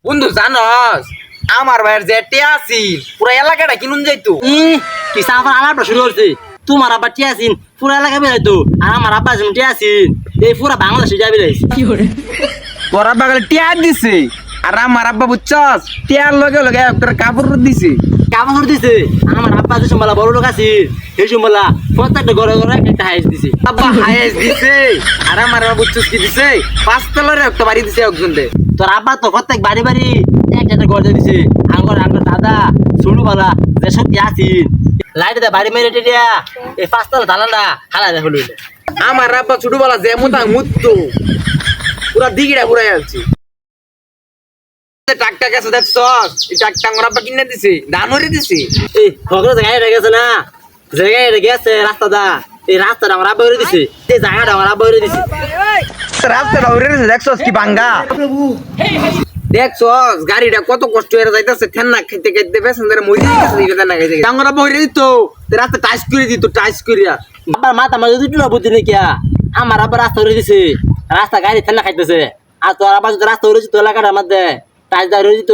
বন্ধু জানস আমার ভাইয়ের যে টিয়া আছিল পুরা এলাকাটা কিনুন যাইতো। কিসা আবার আলাপটা শুরু করছে। তোমার আব্বা টিয়া আছিন পুরা এলাকা বেড়াইতো, আর আমার আব্বা যেমন টিয়া আছিন এই পুরা বাংলাদেশে যাবে বেড়াইছে। তোর আব্বা গেলে টিয়া দিছে আর আমার আব্বা বুঝছস টিয়ার লগে লগে একটা কাপড় দিছে। কাপড় দিছে আমার আব্বা যে সম্বলা বড় লোক আছে সেই সম্বলা প্রত্যেকটা ঘরে ঘরে একটা হাইস দিছে। আব্বা হায়েস দিছে আর আমার আব্বা বুঝছস কি দিছে 5 তলার একটা বাড়ি দিছে একজনকে। তোর আব্বা তো প্রত্যেক বাড়ি বাড়ি একটা ঘর দিয়ে দিছে। আঙ্গর আঙ্গর দাদা ছোটবেলা যে শক্তি আছিন লাইট দে বাড়ি মেরে টেডিয়া এই 5 তলা দালানটা হালা দেখো লইলে। আমার আব্বা ছোটবেলা যে মোটা মুত্তো পুরা দিগিটা ঘুরাই আছে। টাকটা গেছে দেখছস এই টাকটা আমার আব্বা কিনে দিছে দানরে দিছে। এই ফকরে জায়গায় রেখে গেছে না, জায়গায় রেখে গেছে রাস্তাটা, এই রাস্তাটা আমার আব্বা করে দিছে, এই জায়গাটা আমার আব্বা করে দিছে। রাস্তাটা ওরে দেখছস কি ভাঙ্গা দেখছস গাড়িটা কত কষ্ট হয়ে যাইতাছে ঠেন্না খাইতে খাইতে প্যাসেঞ্জার মরে গেছে এই ঠেন্না খাইতে ডাঙ্গরা বইরে দিত রাস্তা টাইস করে দিত টাইস করিয়া। আব্বার মাথা মাঝে দুটো না বুদ্ধি নেই কিয়া আমার আব্বা রাস্তা করে দিছে, রাস্তা গাড়ি ঠেলা খাইতেছে। আর তোর আব্বা যদি রাস্তা করে দিত এলাকাটার মধ্যে টাইস দা রয়ে দিত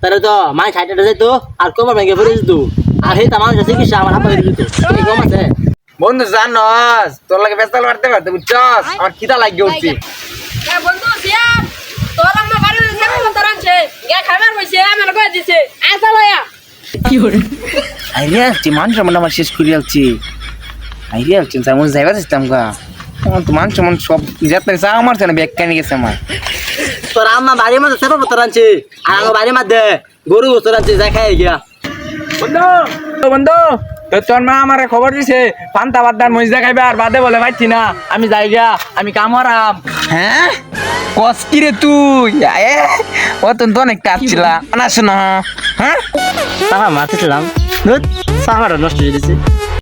তাহলে তো মাছ হাইটে যেত আর কোমর ভেঙে পড়ে যেত। আর সেই মানুষের চিকিৎসা আমার আব্বা করে দিত। এই কম আছে বন্ধু জানস তোর লাগে বেসাল মারতে পারতে বুঝছস আমার খিদা লাগিয়ে উঠছে। বন্ধু সিয়াম তোর আম্মা বাড়িতে যাবে মন্তর আনছে গে খাবার হইছে আমার কই দিছে আসা লয়া আইরে আছি মানুষ মনে আমার শেষ করে আলছি। আইরে আলছি যেমন যাইবা দিতাম গা তখন তো মানুষ মন সব যাতে চা আমার না ব্যাগ কেন গেছে আমার। তোর আম্মা বাড়ির মধ্যে সেবা পত্র আনছে আর আমার বাড়ির মধ্যে গরু গোস্তর আনছে যাই খাই গিয়া। বন্ধু বন্ধু তোর মা আমার খবর দিছে পান্তা বাদার মজা খাইবে আর বাদে বলে পাইছি না আমি যাই গা আমি কাম হারাম। হ্যাঁ কস কি রে তুই ও তো অনেক কাঁদছিলা না শোনা। হ্যাঁ সাফা মারতেছিলাম সাফাটা নষ্ট হয়ে দিছে।